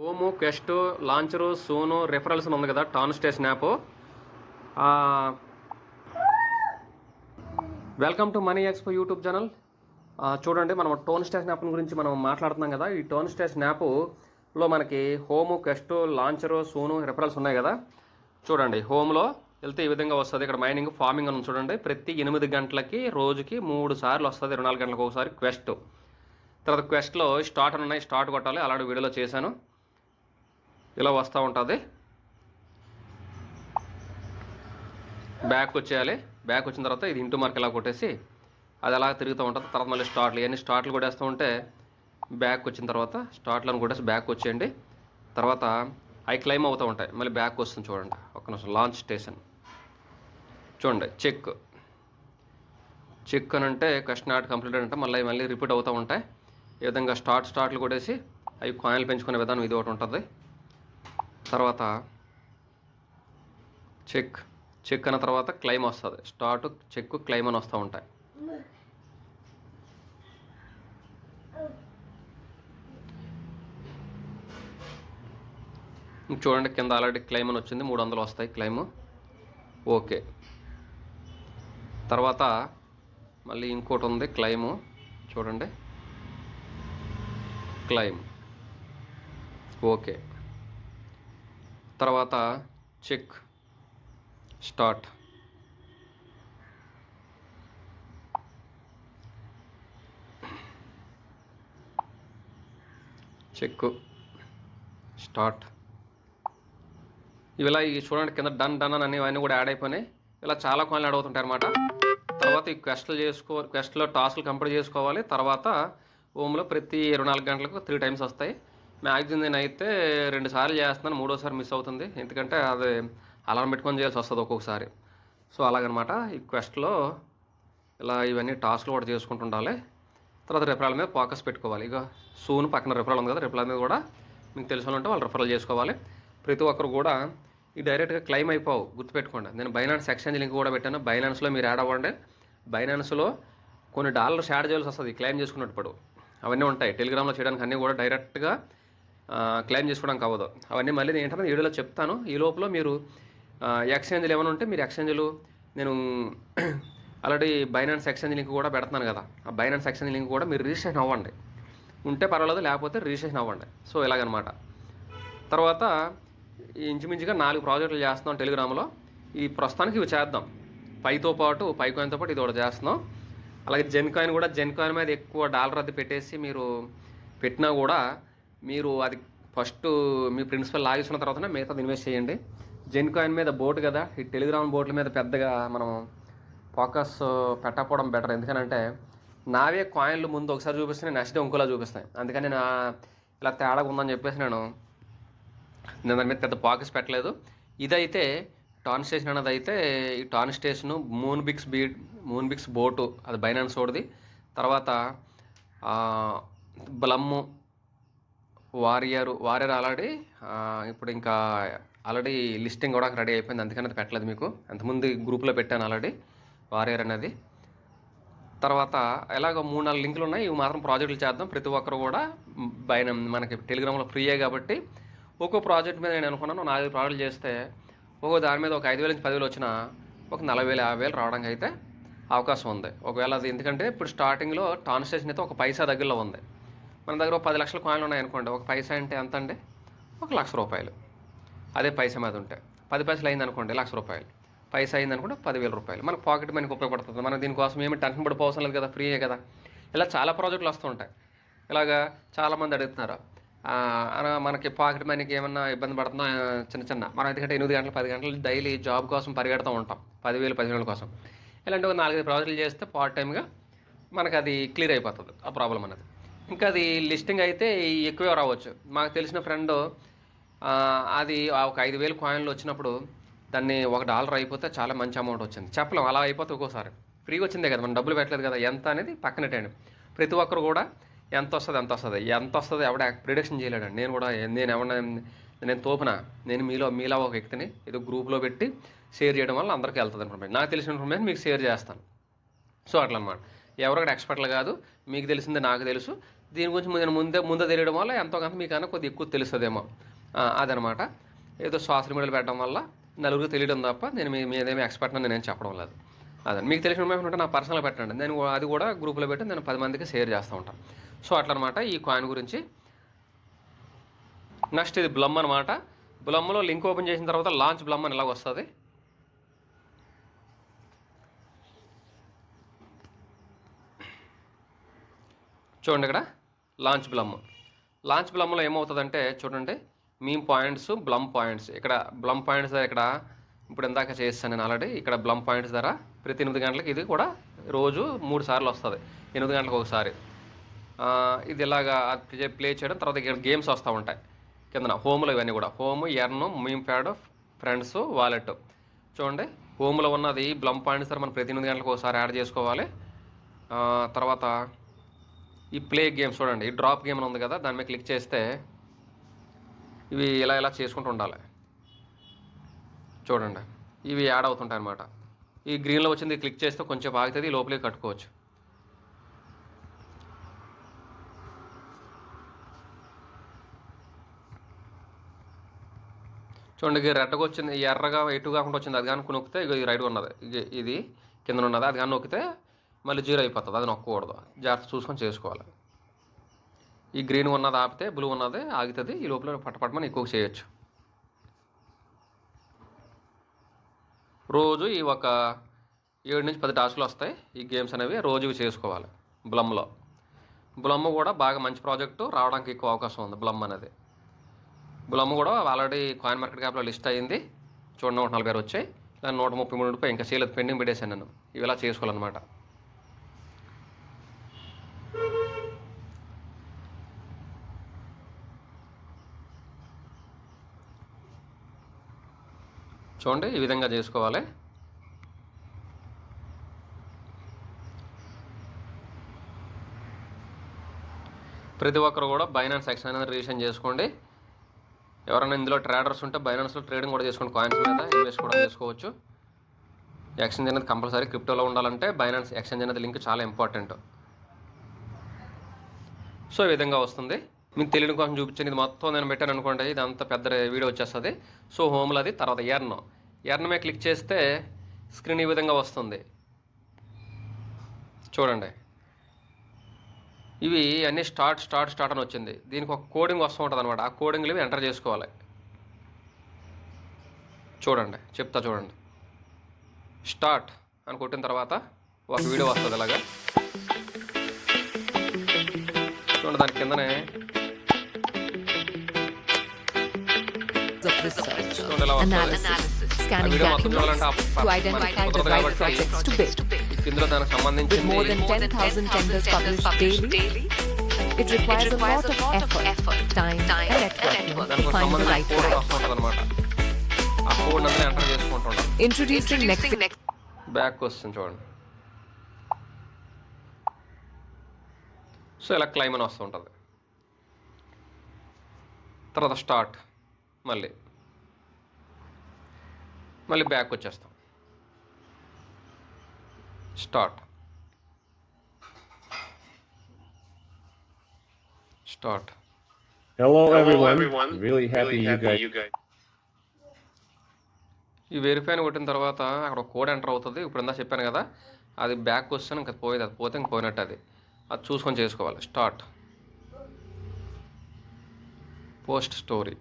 Home, quest, launcher, Sonu, referrals ఉంది కదా tan station app. Welcome to money expo YouTube channel. చూడండి, మనం tone station app గురించి మనం మాట్లాడుతున్నాం కదా. ఈ టోన్ స్టేషన్ యాప్లో మనకి home, quest, launcher, Sonu, referrals ఉన్నాయి కదా. చూడండి, హోమ్లో వెళ్తే ఈ విధంగా వస్తుంది. ఇక్కడ మైనింగ్, ఫార్మింగ్ అని చూడండి. ప్రతి 8 గంటలకి రోజుకి 3 సార్లు వస్తుంది. 24 గంటలకు ఒకసారి క్వెస్ట్. తర్వాత క్వెస్ట్లో స్టార్ట్ అని ఉన్నాయి, స్టార్ట్ కొట్టాలి. అలాంటి వీడియోలో చేశాను. ఇలా వస్తూ ఉంటుంది. బ్యాక్ వచ్చేయాలి. బ్యాక్ వచ్చిన తర్వాత ఇది ఇంటూ మార్క్ ఇలా కొట్టేసి అది అలా తిరుగుతూ ఉంటుంది. తర్వాత మళ్ళీ స్టార్ట్లు, ఇవన్నీ స్టార్ట్లు కొట్టేస్తూ ఉంటే బ్యాక్ వచ్చిన తర్వాత స్టార్ట్లను కొట్టేసి బ్యాక్ వచ్చేయండి. తర్వాత అవి క్లైమ్ అవుతూ ఉంటాయి. మళ్ళీ బ్యాక్ వస్తుంది. చూడండి ఒక్క నిమిషం. లాంచ్ స్టేషన్ చూడండి. చెక్ అని అంటే క్వశ్చన్ నాట్ కంప్లీటెడ్ అంటే మళ్ళీ రిపీట్ అవుతూ ఉంటాయి. ఈ విధంగా స్టార్ట్లు కొట్టేసి అవి కాయిన్లు పెంచుకునే విధానం ఇది ఒకటి ఉంటుంది. తర్వాత చెక్ అన్న తర్వాత క్లైమ్ వస్తుంది. స్టార్ట్, చెక్, క్లైమ్ అని వస్తూ ఉంటాయి. చూడండి, కింద ఆల్రెడీ క్లైమ్ అని వచ్చింది. 300 వస్తాయి క్లైమ్. ఓకే. తర్వాత మళ్ళీ ఇంకోటి ఉంది క్లైము. చూడండి, క్లైమ్. ఓకే. తర్వాత చెక్, స్టార్ట్. Check, start. ఇలా ఈ చూడండి కింద డన్ అని అవన్నీ కూడా యాడ్ అయిపోయినాయి. ఇలా చాలా కాయిన్లు యాడ్ అవుతుంటాయి అన్నమాట. తర్వాత ఈ క్వెస్ట్లో టాస్క్లు కంప్లీట్ చేసుకోవాలి. తర్వాత హోమ్లో ప్రతి 24 గంటలకు 3 టైమ్స్ వస్తాయి. మ్యాక్సిమం నేనైతే 2 సార్లు చేస్తున్నాను. 3వసారి మిస్ అవుతుంది. ఎందుకంటే అది అలారం పెట్టుకొని చేయాల్సి వస్తుంది ఒక్కొక్కసారి. సో అలాగనమాట. ఈ క్వెస్ట్లో ఇలా ఇవన్నీ టాస్క్లు కూడా చేసుకుంటుండాలి. తర్వాత రిఫరల్ మీద ఫోకస్ పెట్టుకోవాలి. ఇక సూన్ పక్కన రిఫరల్ ఉంది కదా, రిఫరల్ మీద కూడా మీకు తెలిసిన ఉంటే వాళ్ళు రిఫరల్ చేసుకోవాలి. ప్రతి ఒక్కరు కూడా ఈ డైరెక్ట్గా క్లైమ్ అయిపోవు, గుర్తుపెట్టుకోండి. నేను బైనాన్స్ ఎక్స్చేంజ్ లింక్ కూడా పెట్టాను. బైనాన్స్లో మీరు యాడ్ అవ్వండి. బైనాన్స్లో కొన్ని డాలర్స్ యాడ్ చేయాల్సి వస్తుంది క్లైమ్ చేసుకున్నప్పుడు. అవన్నీ ఉంటాయి. టెలిగ్రామ్లో చేయడానికి అన్నీ కూడా డైరెక్ట్గా క్లైమ్ చేసుకోవడానికి అవ్వదు. అవన్నీ మళ్ళీ నేను ఏంటంటే వీడియోలో చెప్తాను. ఈ లోపల మీరు ఎక్స్చేంజ్లు ఏమైనా ఉంటే మీరు ఎక్స్చేంజ్లు నేను ఆల్రెడీ బైనాన్స్ ఎక్స్చేంజ్ లింక్ కూడా పెడుతున్నాను కదా. ఆ బైనాన్స్ ఎక్స్చేంజ్ లింక్ కూడా మీరు రిజిస్ట్రేషన్ అవ్వండి. ఉంటే పర్వాలేదు, లేకపోతే రిజిస్ట్రేషన్ అవ్వండి. సో ఇలాగనమాట. తర్వాత ఇంచుమించుగా 4 ప్రాజెక్టులు చేస్తున్నాం టెలిగ్రామ్లో. ఈ ప్రస్తుతానికి ఇవి చేద్దాం. పైతో పాటు కాయిన్తో పాటు ఇది ఒకటి చేస్తున్నాం. అలాగే జెన్ కాయిన్ మీద ఎక్కువ డాలర్ అది పెట్టేసి మీరు పెట్టినా కూడా మీరు అది ఫస్ట్ మీ ప్రిన్సిపల్ లాగేసుకున్న తర్వాతనే మిగతాది ఇన్వెస్ట్ చేయండి. జెన్ కాయిన్ మీద బోట్ కదా, ఈ టెలిగ్రామ్ బోట్ల మీద పెద్దగా మనం ఫోకస్ పెట్టకపోవడం బెటర్. ఎందుకనంటే నావే కాయిన్లు ముందు ఒకసారి చూపిస్తే నెక్స్ట్ డే ఇంకోలా చూపిస్తాయి. అందుకని ఇలా తేడాగా ఉందని చెప్పేసి నేను దాని మీద పెద్ద ఫోకస్ పెట్టలేదు. ఇదైతే టాన్ స్టేషన్ అన్నది అయితే ఈ tan station moon Biks boat అది బైనాన్స్ ఓడిది. తర్వాత బ్లమ్ము, వారియర్ ఆల్రెడీ ఇప్పుడు ఇంకా ఆల్రెడీ లిస్టింగ్ కూడా రెడీ అయిపోయింది. అందుకని అది పెట్టలేదు మీకు. అంతకుముందు గ్రూప్లో పెట్టాను ఆల్రెడీ వారియర్ అనేది. తర్వాత ఎలాగో 3-4 లింకులు ఉన్నాయి. ఇవి మాత్రం ప్రాజెక్టులు చేద్దాం. ప్రతి ఒక్కరు కూడా మనకి టెలిగ్రామ్లో ఫ్రీయే కాబట్టి ఒక్కో ప్రాజెక్ట్ మీద నేను అనుకున్నాను 4 ప్రాజెక్టులు చేస్తే ఒక్కో దాని మీద ఒక 5,000 నుంచి 10,000 వచ్చినా ఒక 40,000 50,000 రావడానికి అయితే అవకాశం ఉంది. ఒకవేళ అది ఎందుకంటే ఇప్పుడు స్టార్టింగ్లో టాన్ స్టేషన్ అయితే ఒక పైసా దగ్గరలో ఉంది. మన దగ్గర 10 లక్షల కాయిన్లు ఉన్నాయనుకోండి. ఒక పైసా అంటే ఎంత అండి? 1,00,000 రూపాయలు. అదే పైసా మీద ఉంటే 10 పైసలు అయిందనుకోండి 1,00,000 రూపాయలు. పైసా అయిందనుకుంటే 10,000 రూపాయలు. మనకు పాకెట్ మనకి ఉపయోగపడుతుంది. మనం దీనికోసం ఏమి టెన్షన్ పడిపోవసం లేదు కదా, ఫ్రీయే కదా. ఇలా చాలా ప్రాజెక్టులు వస్తూ ఉంటాయి. ఇలాగా చాలామంది అడుగుతున్నారు మనకి పాకెట్ మనీకి ఏమన్నా ఇబ్బంది పడుతున్నా చిన్న మనం ఎందుకంటే 8 గంటలు 10 గంటలు డైలీ జాబ్ కోసం పరిగెడుతూ ఉంటాం 10,000 15,000 కోసం. ఇలాంటి 4-5 ప్రాజెక్టులు చేస్తే పార్ట్ టైమ్గా మనకు అది క్లియర్ అయిపోతుంది ఆ ప్రాబ్లం అనేది. ఇంకా అది లిస్టింగ్ అయితే ఎక్కువే రావచ్చు. మాకు తెలిసిన ఫ్రెండ్ అది ఒక 5,000 కాయిన్లు వచ్చినప్పుడు దాన్ని $1 అయిపోతే చాలా మంచి అమౌంట్ వచ్చింది. చెప్పలేం, అలా అయిపోతే ఒక్కోసారి ఫ్రీగా వచ్చిందే కదా, మనం డబ్బులు పెట్టలేదు కదా. ఎంత అనేది పక్కనట్టండి. ప్రతి ఒక్కరు కూడా ఎంత వస్తుంది ఎవడ ప్రిడిక్షన్ చేయలేడండి. నేను తోపున నేను మీలో ఒక వ్యక్తిని ఏదో గ్రూప్లో పెట్టి షేర్ చేయడం వల్ల అందరికీ వెళ్తుంది ఇన్ఫర్మేషన్. నాకు తెలిసిన ఇన్ఫర్మేషన్ మీకు షేర్ చేస్తాను. సో అట్లా అనమాట. ఎవరొకటి ఎక్స్పర్ట్లు కాదు. మీకు తెలిసింది నాకు తెలుసు. దీని గురించి నేను ముందే తెలియడం వల్ల ఎంతో కొంత మీకన్నా కొద్దిగా ఎక్కువ తెలుస్తుందేమో. అదనమాట. ఏదో సోషల్ మీడియాలో పెట్టడం వల్ల నలుగురికి తెలియడం తప్ప నేను మీదేమీ ఎక్స్పర్ట్ అని నేనేం చెప్పడం లేదు. అదే మీకు తెలిసిన ఇన్ఫర్మేషన్ ఉంటే నా పర్సనల్గా పెట్టండి, నేను అది కూడా గ్రూప్లో పెట్టి నేను 10 మందికి షేర్ చేస్తూ ఉంటాను. సో అట్లనమాట ఈ కాయిన్ గురించి. నెక్స్ట్ ఇది బ్లమ్ అనమాట. బ్లమ్లో లింక్ ఓపెన్ చేసిన తర్వాత లాంచ్ బ్లమ్ అని ఇలాగ వస్తుంది. చూడండి ఇక్కడ లాంచ్ బ్లమ్లో ఏమవుతుందంటే చూడండి, మీమ్ పాయింట్స్, బ్లమ్ పాయింట్స్. ఇక్కడ బ్లమ్ పాయింట్స్ ఇక్కడ ఇప్పుడు ఇందాక చేస్తాను నేను ఆల్రెడీ. ఇక్కడ బ్లమ్ పాయింట్స్ ధర ప్రతి 8 గంటలకి ఇది కూడా రోజు 3 సార్లు వస్తుంది, 8 గంటలకు ఒకసారి. ఇది ఇలాగా ప్లే చేయడం. తర్వాత ఇక్కడ గేమ్స్ వస్తూ ఉంటాయి కిందన హోమ్లో. ఇవన్నీ కూడా home, earn, meme pad, friends, wallet. చూడండి హోమ్లో ఉన్నది బ్లమ్ పాయింట్స్ ధర మనం ప్రతి 8 గంటలకు ఒకసారి యాడ్ చేసుకోవాలి. తర్వాత ఈ ప్లే గేమ్స్ చూడండి, ఈ డ్రాప్ గేమ్ అని ఉంది కదా, దాని మీద క్లిక్ చేస్తే ఇవి ఇలా చేసుకుంటూ ఉండాలి. చూడండి ఇవి యాడ్ అవుతుంటాయి అన్నమాట. ఈ గ్రీన్లో వచ్చింది క్లిక్ చేస్తే కొంచెం ఆగుతుంది, లోపలికి కట్టుకోవచ్చు. చూడండి ఇది రెడ్గా వచ్చింది, ఎర్రగా ఎటు కాకుండా వచ్చింది. అది కానీ నొక్కితే ఇది రైట్గా ఉన్నది, ఇది కింద ఉన్నది. అది కానీ నొక్కితే మళ్ళీ 0 అయిపోతుంది. అది నొక్కకూడదు, జాగ్రత్త చూసుకొని చేసుకోవాలి. ఈ గ్రీన్ ఉన్నది ఆపితే బ్లూ ఉన్నది ఆగుతుంది. ఈ లోపల పట్టమని ఎక్కువ చేయొచ్చు. రోజు ఈ ఒక 7 నుంచి 10 టాస్కులు వస్తాయి. ఈ గేమ్స్ అనేవి రోజు చేసుకోవాలి. బ్లమ్ కూడా బాగా మంచి ప్రాజెక్టు, రావడానికి ఎక్కువ అవకాశం ఉంది. బ్లమ్ కూడా ఆల్రెడీ కాయిన్ మార్కెట్ క్యాప్లో లిస్ట్ అయ్యింది. చూడండి 140 వచ్చాయి, దాన్ని 133 రూపాయలు ఇంకా చేయలేదు, పెండింగ్ పెట్టేసాను నేను. ఇవి ఇలా చేసుకోవాలన్నమాట. చూడండి ఈ విధంగా చేసుకోవాలి. ప్రతి ఒక్కరు కూడా బైనాన్స్ ఎక్స్చేంజ్ అనేది రిజిస్ట్రేషన్ చేసుకోండి. ఎవరైనా ఇందులో ట్రేడర్స్ ఉంటే బైనాన్స్లో ట్రేడింగ్ కూడా చేసుకోండి. కాయిన్స్ మీద ఇన్వెస్ట్ కూడా చేసుకోవచ్చు. ఎక్స్చేంజ్ అనేది కంపల్సరీ క్రిప్టోలో ఉండాలంటే బైనాన్స్ ఎక్స్చేంజ్ అనేది లింక్ చాలా ఇంపార్టెంట్. సో ఈ విధంగా వస్తుంది. మీకు తెలియని కోసం చూపించాను. ఇది మొత్తం నేను పెట్టాను అనుకోండి, ఇది అంత పెద్ద వీడియో వచ్చేస్తుంది. సో హోమ్లో అది. తర్వాత ఎర్న్ మీద క్లిక్ చేస్తే స్క్రీన్ ఈ విధంగా వస్తుంది. చూడండి ఇవి అన్నీ స్టార్ట్ అని వచ్చింది. దీనికి ఒక కోడింగ్ వస్తూ ఉంటుంది అనమాట. ఆ కోడింగ్లు ఇవి ఎంటర్ చేసుకోవాలి. చూడండి చెప్తా చూడండి. స్టార్ట్ అని కొట్టిన తర్వాత ఒక వీడియో వస్తుంది ఇలాగా. చూడండి దాని కిందనే చూడండి ఇలా వస్తుంది. Scanning documents to identify the right projects to bid. ఇందులో దానికి సంబంధించి With more than 10,000 tenders published daily, it requires a lot of effort, time and networking to find the right code project. వస్తుంటుంది అనమాట. ఆ కోడ్ అంతా enter చేసుకుంటుంటాం. Introducing next. Back వస్తుంది చూడండి. So ఇలా క్లైమ్ అని వస్తుంటుంది. తర్వాత స్టార్ట్, మళ్ళీ బ్యాక్ వచ్చేస్తాం. Start Hello everyone. Really happy you guys. ఈ వెరిఫై అని కొట్టిన తర్వాత అక్కడ కోడ్ ఎంటర్ అవుతుంది. ఇప్పుడు ఇందా చెప్పాను కదా, అది బ్యాక్ వస్తే ఇంకా పోయేది, అది పోతే ఇంక పోయినట్టు. అది చూసుకొని చేసుకోవాలి. Start post story.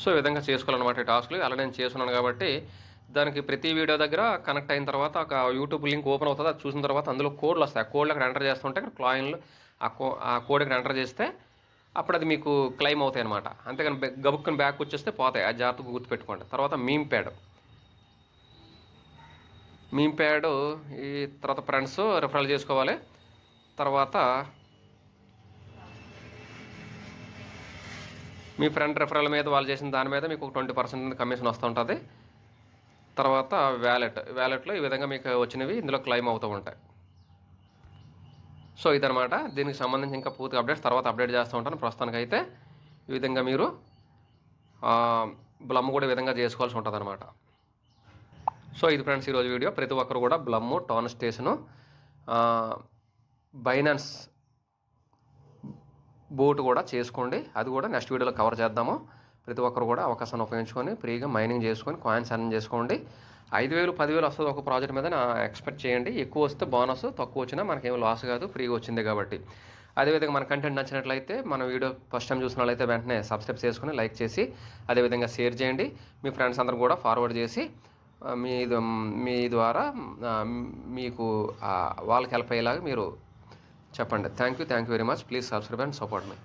సో ఈ విధంగా చేసుకోవాలన్నమాట ఈ టాస్క్లు. అలా నేను చేస్తున్నాను కాబట్టి దానికి ప్రతి వీడియో దగ్గర కనెక్ట్ అయిన తర్వాత ఒక యూట్యూబ్ లింక్ ఓపెన్ అవుతుంది. అది చూసిన తర్వాత అందులో కోడ్లు వస్తాయి. ఆ కోడ్లు అక్కడ ఎంటర్ చేస్తుంటే ఇక్కడ కాయిన్లు ఆ కోడ్ ఇక్కడ ఎంటర్ చేస్తే అప్పుడు అది మీకు క్లైమ్ అవుతాయి అనమాట. అంతేగాని గబుక్కుని బ్యాక్ వచ్చేస్తే పోతాయి. ఆ జాగ్రత్తగా గుర్తుపెట్టుకోండి. తర్వాత మీమ్ ప్యాడ్ ఈ తర్వాత ఫ్రెండ్స్ రిఫరల్ చేసుకోవాలి. తర్వాత మీ ఫ్రెండ్ రిఫరల్ మీద వాళ్ళు చేసిన దాని మీద మీకు 20% కమిషన్ వస్తూ ఉంటుంది. తర్వాత వ్యాలెట్లో ఈ విధంగా మీకు వచ్చినవి ఇందులో క్లైమ్ అవుతూ ఉంటాయి. సో ఇదనమాట దీనికి సంబంధించి ఇంకా పూర్తి అప్డేట్స్ తర్వాత అప్డేట్ చేస్తూ ఉంటాను. ప్రస్తుతానికి అయితే ఈ విధంగా మీరు బ్లమ్ కూడా ఈ విధంగా చేసుకోవాల్సి ఉంటుంది అనమాట. సో ఇది ఫ్రెండ్స్ ఈరోజు వీడియో. ప్రతి ఒక్కరు కూడా Blum, tone station, Binance boat కూడా చేసుకోండి. అది కూడా నెక్స్ట్ వీడియోలో కవర్ చేద్దాము. ప్రతి ఒక్కరు కూడా అవకాశాన్ని ఉపయోగించుకొని ఫ్రీగా మైనింగ్ చేసుకొని కాయిన్స్ అర్న్ చేసుకోండి. 5,000 10,000 వస్తుంది ఒక ప్రాజెక్ట్ మీద ఎక్స్పెక్ట్ చేయండి. ఎక్కువ వస్తే బోనస్, తక్కువ వచ్చినా మనకేం లాస్ కాదు, ఫ్రీగా వచ్చింది కాబట్టి. అదేవిధంగా మన కంటెంట్ నచ్చినట్లయితే, మన వీడియో ఫస్ట్ టైం చూసినట్లయితే వెంటనే సబ్స్క్రైబ్ చేసుకుని లైక్ చేసి అదేవిధంగా షేర్ చేయండి. మీ ఫ్రెండ్స్ అందరూ కూడా ఫార్వర్డ్ చేసి మీ ద్వారా మీకు వాళ్ళకి హెల్ప్ అయ్యేలాగా మీరు చెప్పండి. Thank you very much. Please subscribe and support me.